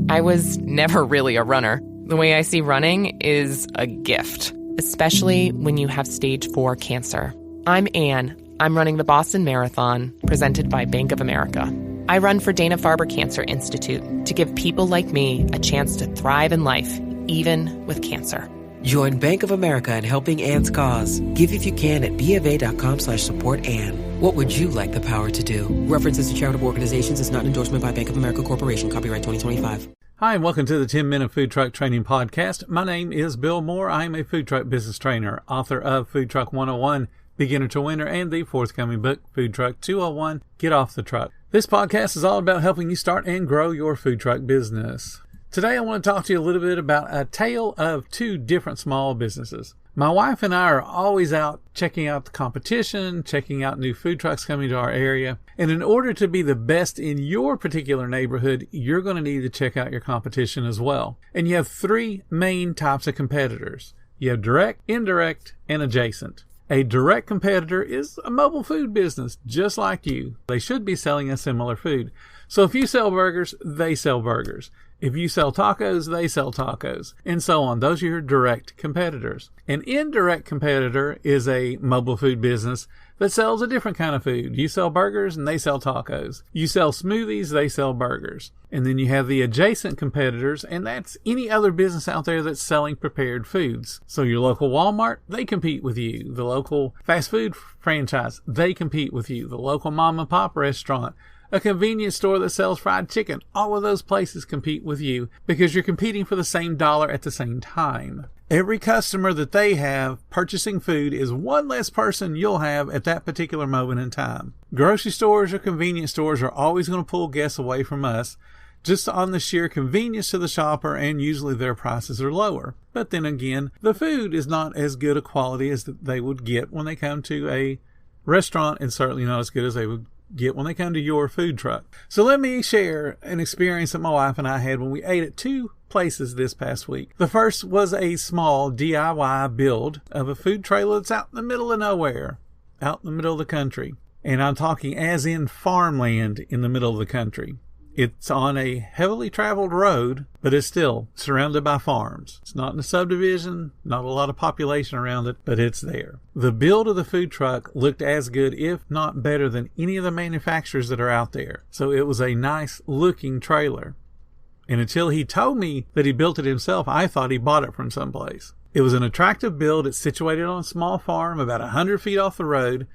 I was never really a runner. The way I see running is a gift, especially when you have stage 4 cancer. I'm Anne. I'm running the Boston Marathon, presented by Bank of America. I run for Dana-Farber Cancer Institute to give people like me a chance to thrive in life, even with cancer. Join Bank of America in helping Anne's cause. Give if you can at BofA.com/supportAnne. What would you like the power to do? References to charitable organizations is not an endorsement by Bank of America Corporation. Copyright 2025. Hi, and welcome to the 10-Minute Food Truck Training Podcast. My name is Bill Moore. I am a food truck business trainer, author of Food Truck 101, Beginner to Winner, and the forthcoming book, Food Truck 201, Get Off the Truck. This podcast is all about helping you start and grow your food truck business. Today I want to talk to you a little bit about a tale of two different small businesses. My wife and I are always out checking out the competition, checking out new food trucks coming to our area. And in order to be the best in your particular neighborhood, you're going to need to check out your competition as well. And you have three main types of competitors. You have direct, indirect, and adjacent. A direct competitor is a mobile food business just like you. They should be selling a similar food. So if you sell burgers, they sell burgers. If you sell tacos, they sell tacos, and so on. Those are your direct competitors. An indirect competitor is a mobile food business that sells a different kind of food. You sell burgers and they sell tacos. You sell smoothies, they sell burgers. And then you have the adjacent competitors, and that's any other business out there that's selling prepared foods. So your local Walmart, they compete with you. The local fast food franchise, they compete with you. The local mom and pop restaurant, a convenience store that sells fried chicken, all of those places compete with you because you're competing for the same dollar at the same time. Every customer that they have purchasing food is one less person you'll have at that particular moment in time. Grocery stores or convenience stores are always going to pull guests away from us just on the sheer convenience to the shopper, and usually their prices are lower. But then again, the food is not as good a quality as they would get when they come to a restaurant, and certainly not as good as they would get when they come to your food truck. So let me share an experience that my wife and I had when we ate at two places this past week. The first was a small DIY build of a food trailer that's out in the middle of nowhere, out in the middle of the country. And I'm talking as in farmland in the middle of the country. It's on a heavily traveled road, but it's still surrounded by farms. It's not in a subdivision, not a lot of population around it, but it's there. The build of the food truck looked as good, if not better, than any of the manufacturers that are out there. So it was a nice looking trailer. And until he told me that he built it himself, I thought he bought it from someplace. It was an attractive build. It's situated on a small farm about 100 feet off the road.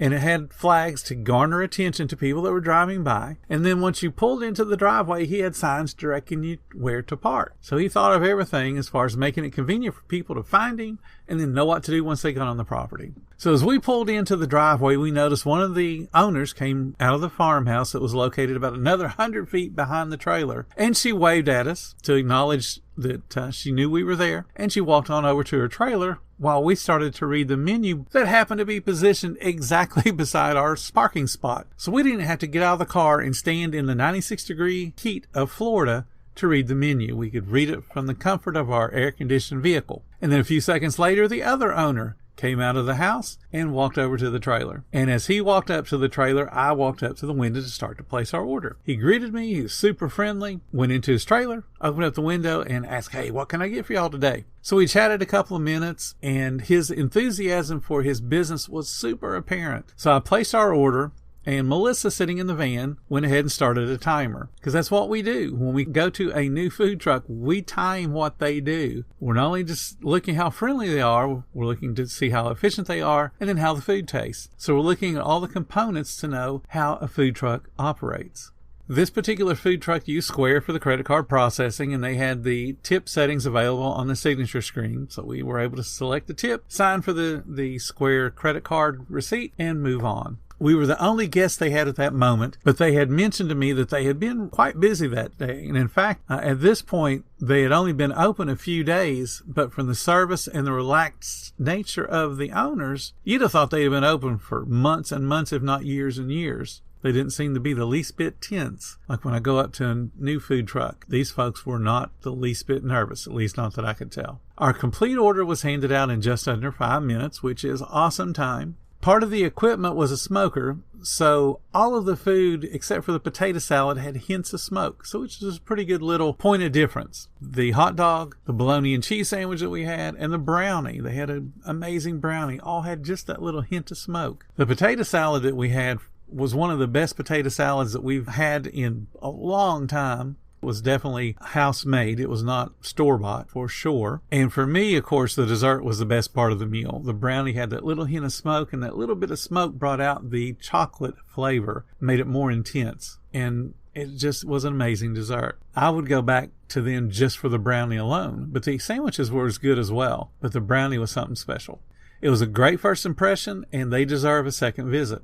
And it had flags to garner attention to people that were driving by. And then once you pulled into the driveway, he had signs directing you where to park. So he thought of everything as far as making it convenient for people to find him and then know what to do once they got on the property. So as we pulled into the driveway, we noticed one of the owners came out of the farmhouse that was located about another 100 feet behind the trailer. And she waved at us to acknowledge that she knew we were there. And she walked on over to her trailer while we started to read the menu that happened to be positioned exactly beside our parking spot. So we didn't have to get out of the car and stand in the 96-degree heat of Florida to read the menu. We could read it from the comfort of our air-conditioned vehicle. And then a few seconds later, the other owner came out of the house and walked over to the trailer. And as he walked up to the trailer, I walked up to the window to start to place our order. He greeted me. He was super friendly, went into his trailer, opened up the window, and asked, "Hey, what can I get for y'all today?" So we chatted a couple of minutes, and his enthusiasm for his business was super apparent. So I placed our order, and Melissa, sitting in the van, went ahead and started a timer. Because that's what we do. When we go to a new food truck, we time what they do. We're not only just looking how friendly they are, we're looking to see how efficient they are, and then how the food tastes. So we're looking at all the components to know how a food truck operates. This particular food truck used Square for the credit card processing, and they had the tip settings available on the signature screen. So we were able to select the tip, sign for the Square credit card receipt, and move on. We were the only guests they had at that moment, but they had mentioned to me that they had been quite busy that day. And in fact, at this point, they had only been open a few days, but from the service and the relaxed nature of the owners, you'd have thought they'd have been open for months and months, if not years and years. They didn't seem to be the least bit tense. Like when I go up to a new food truck, these folks were not the least bit nervous, at least not that I could tell. Our complete order was handed out in just under 5 minutes, which is awesome time. Part of the equipment was a smoker, so all of the food, except for the potato salad, had hints of smoke, so which was a pretty good little point of difference. The hot dog, the bologna and cheese sandwich that we had, and the brownie, they had an amazing brownie, all had just that little hint of smoke. The potato salad that we had was one of the best potato salads that we've had in a long time. It was definitely house made. It was not store-bought for sure. And for me, of course, the dessert was the best part of the meal. The brownie had that little hint of smoke, and that little bit of smoke brought out the chocolate flavor, made it more intense. And it just was an amazing dessert. I would go back to them just for the brownie alone, but the sandwiches were as good as well. But the brownie was something special. It was a great first impression, and they deserve a second visit.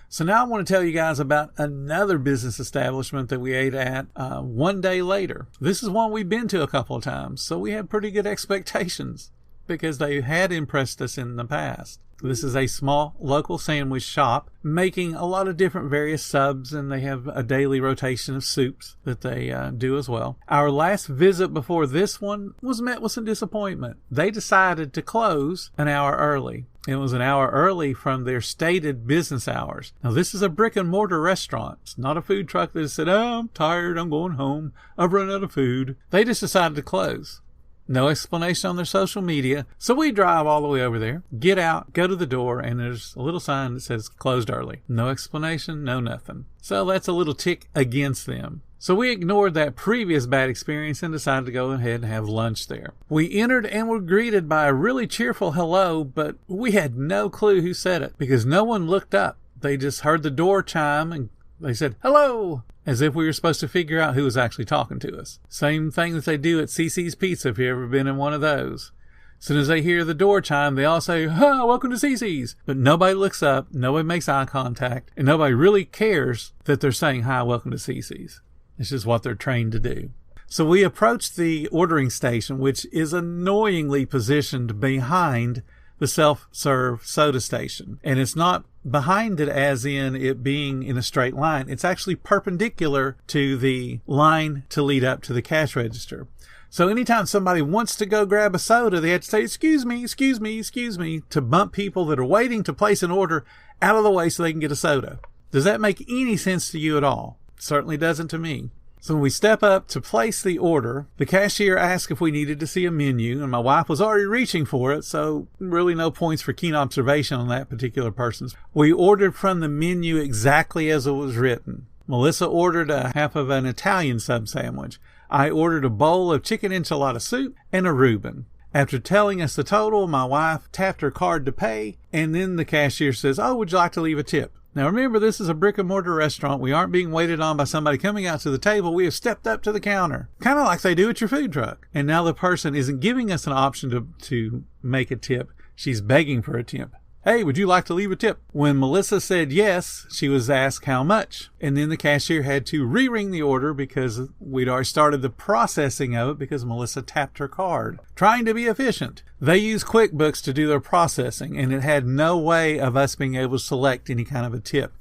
So now I want to tell you guys about another business establishment that we ate at one day later. This is one we've been to a couple of times, so we had pretty good expectations because they had impressed us in the past. This is a small local sandwich shop making a lot of different various subs, and they have a daily rotation of soups that they do as well. Our last visit before this one was met with some disappointment. They decided to close an hour early. It was an hour early from their stated business hours. Now, this is a brick and mortar restaurant. It's not a food truck that said, "Oh, I'm tired, I'm going home, I've run out of food." They just decided to close. No explanation on their social media. So we drive all the way over there, get out, go to the door, and there's a little sign that says closed early. No explanation, no nothing. So that's a little tick against them. So we ignored that previous bad experience and decided to go ahead and have lunch there. We entered and were greeted by a really cheerful hello, but we had no clue who said it because no one looked up. They just heard the door chime and they said, "Hello," as if we were supposed to figure out who was actually talking to us. Same thing that they do at CC's Pizza if you've ever been in one of those. As soon as they hear the door chime, they all say, "Oh, welcome to CC's." But nobody looks up, nobody makes eye contact, and nobody really cares that they're saying, "Hi, welcome to CC's." It's just what they're trained to do. So we approached the ordering station, which is annoyingly positioned behind the self-serve soda station. And it's not behind it as in it being in a straight line. It's actually perpendicular to the line to lead up to the cash register. So anytime somebody wants to go grab a soda, they have to say, "Excuse me, excuse me, excuse me," to bump people that are waiting to place an order out of the way so they can get a soda. Does that make any sense to you at all? Certainly doesn't to me. So when we step up to place the order, the cashier asked if we needed to see a menu, and my wife was already reaching for it, so really no points for keen observation on that particular person's. We ordered from the menu exactly as it was written. Melissa ordered a half of an Italian sub sandwich. I ordered a bowl of chicken enchilada soup and a Reuben. After telling us the total, my wife tapped her card to pay, and then the cashier says, "Oh, would you like to leave a tip?" Now remember, this is a brick and mortar restaurant. We aren't being waited on by somebody coming out to the table. We have stepped up to the counter, kind of like they do at your food truck. And now the person isn't giving us an option to make a tip. She's begging for a tip. "Hey, would you like to leave a tip?" When Melissa said yes, she was asked how much. And then the cashier had to re-ring the order because we'd already started the processing of it because Melissa tapped her card. Trying to be efficient. They use QuickBooks to do their processing, and it had no way of us being able to select any kind of a tip.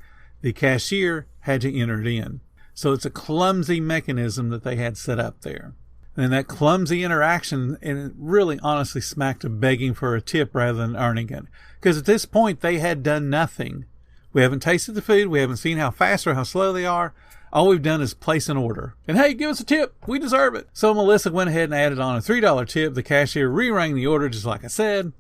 The cashier had to enter it in. So it's a clumsy mechanism that they had set up there. And that clumsy interaction, and it really honestly smacked of begging for a tip rather than earning it. Because at this point, they had done nothing. We haven't tasted the food. We haven't seen how fast or how slow they are. All we've done is place an order. And hey, give us a tip. We deserve it. So Melissa went ahead and added on a $3 tip. The cashier re-rang the order just like I said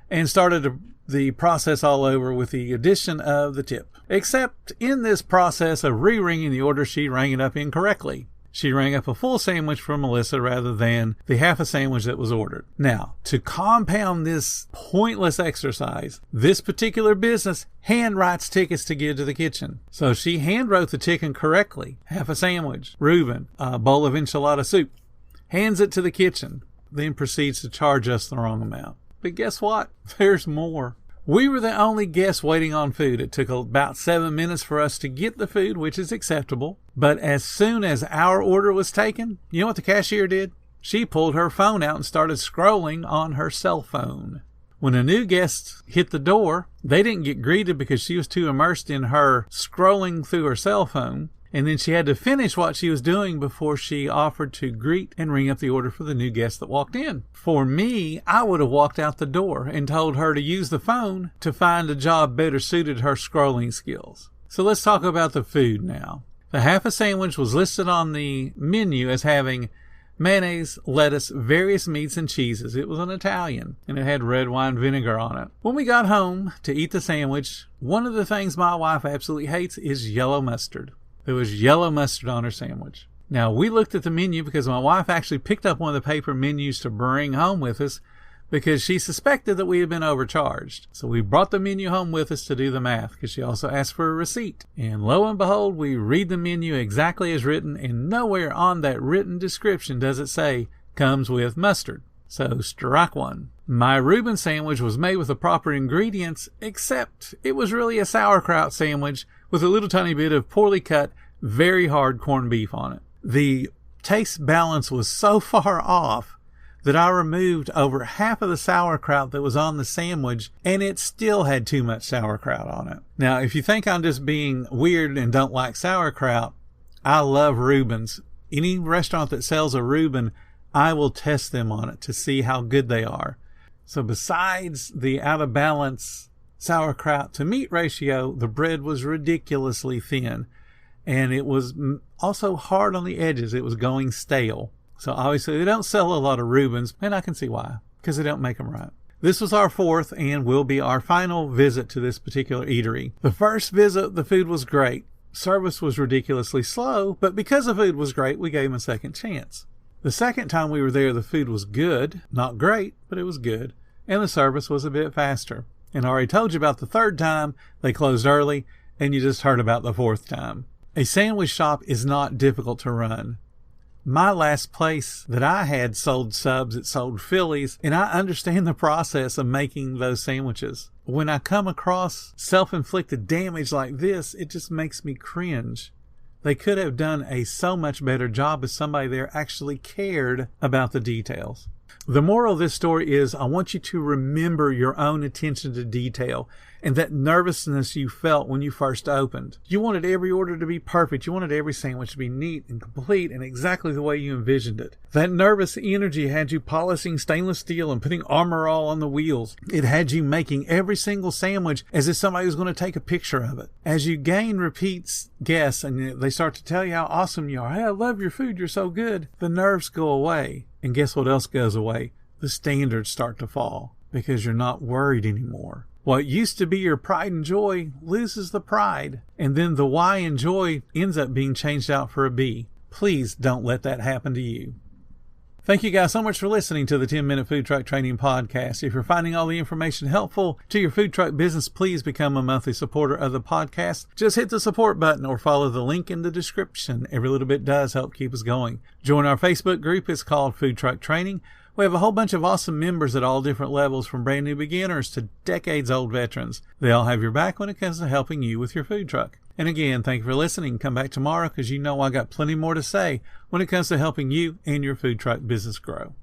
and started the process all over with the addition of the tip. Except in this process of re-ringing the order, she rang it up incorrectly. She rang up a full sandwich for Melissa rather than the half a sandwich that was ordered. Now, to compound this pointless exercise, this particular business handwrites tickets to give to the kitchen. So she handwrote the ticket correctly. Half a sandwich, Reuben, a bowl of enchilada soup. Hands it to the kitchen, then proceeds to charge us the wrong amount. But guess what? There's more. We were the only guests waiting on food. It took about 7 minutes for us to get the food, which is acceptable. But as soon as our order was taken, you know what the cashier did? She pulled her phone out and started scrolling on her cell phone. When a new guest hit the door, they didn't get greeted because she was too immersed in her scrolling through her cell phone. And then she had to finish what she was doing before she offered to greet and ring up the order for the new guest that walked in. For me, I would have walked out the door and told her to use the phone to find a job better suited to her scrolling skills. So let's talk about the food now. The half a sandwich was listed on the menu as having mayonnaise, lettuce, various meats, and cheeses. It was an Italian, and it had red wine vinegar on it. When we got home to eat the sandwich, one of the things my wife absolutely hates is yellow mustard. There was yellow mustard on her sandwich. Now, we looked at the menu because my wife actually picked up one of the paper menus to bring home with us because she suspected that we had been overcharged. So we brought the menu home with us to do the math because she also asked for a receipt. And lo and behold, we read the menu exactly as written, and nowhere on that written description does it say comes with mustard. So strike one. My Reuben sandwich was made with the proper ingredients, except it was really a sauerkraut sandwich with a little tiny bit of poorly cut, very hard corned beef on it. The taste balance was so far off that I removed over half of the sauerkraut that was on the sandwich, and it still had too much sauerkraut on it. Now, if you think I'm just being weird and don't like sauerkraut, I love Reubens. Any restaurant that sells a Reuben, I will test them on it to see how good they are. So besides the out of balance sauerkraut to meat ratio, the bread was ridiculously thin, and it was also hard on the edges. It was going stale. So obviously they don't sell a lot of Reubens, and I can see why, because they don't make them right. This was our fourth and will be our final visit to this particular eatery. The first visit, the food was great. Service was ridiculously slow, but because the food was great, we gave them a second chance. The second time we were there, the food was good. Not great, but it was good. And the service was a bit faster. And I already told you about the third time. They closed early, and you just heard about the fourth time. A sandwich shop is not difficult to run. My last place that I had sold subs, it sold Phillies, and I understand the process of making those sandwiches. When I come across self-inflicted damage like this, it just makes me cringe. They could have done a so much better job if somebody there actually cared about the details. The moral of this story is I want you to remember your own attention to detail and that nervousness you felt when you first opened. You wanted every order to be perfect. You wanted every sandwich to be neat and complete and exactly the way you envisioned it. That nervous energy had you polishing stainless steel and putting Armor All on the wheels. It had you making every single sandwich as if somebody was going to take a picture of it. As you gain repeat guests and they start to tell you how awesome you are, hey, I love your food, you're so good, the nerves go away. And guess what else goes away? The standards start to fall because you're not worried anymore. What used to be your pride and joy loses the pride. And then the Y and joy ends up being changed out for a B. Please don't let that happen to you. Thank you guys so much for listening to the 10-Minute Food Truck Training Podcast. If you're finding all the information helpful to your food truck business, please become a monthly supporter of the podcast. Just hit the support button or follow the link in the description. Every little bit does help keep us going. Join our Facebook group. It's called Food Truck Training. We have a whole bunch of awesome members at all different levels, from brand new beginners to decades-old veterans. They all have your back when it comes to helping you with your food truck. And again, thank you for listening. Come back tomorrow because you know I got plenty more to say when it comes to helping you and your food truck business grow.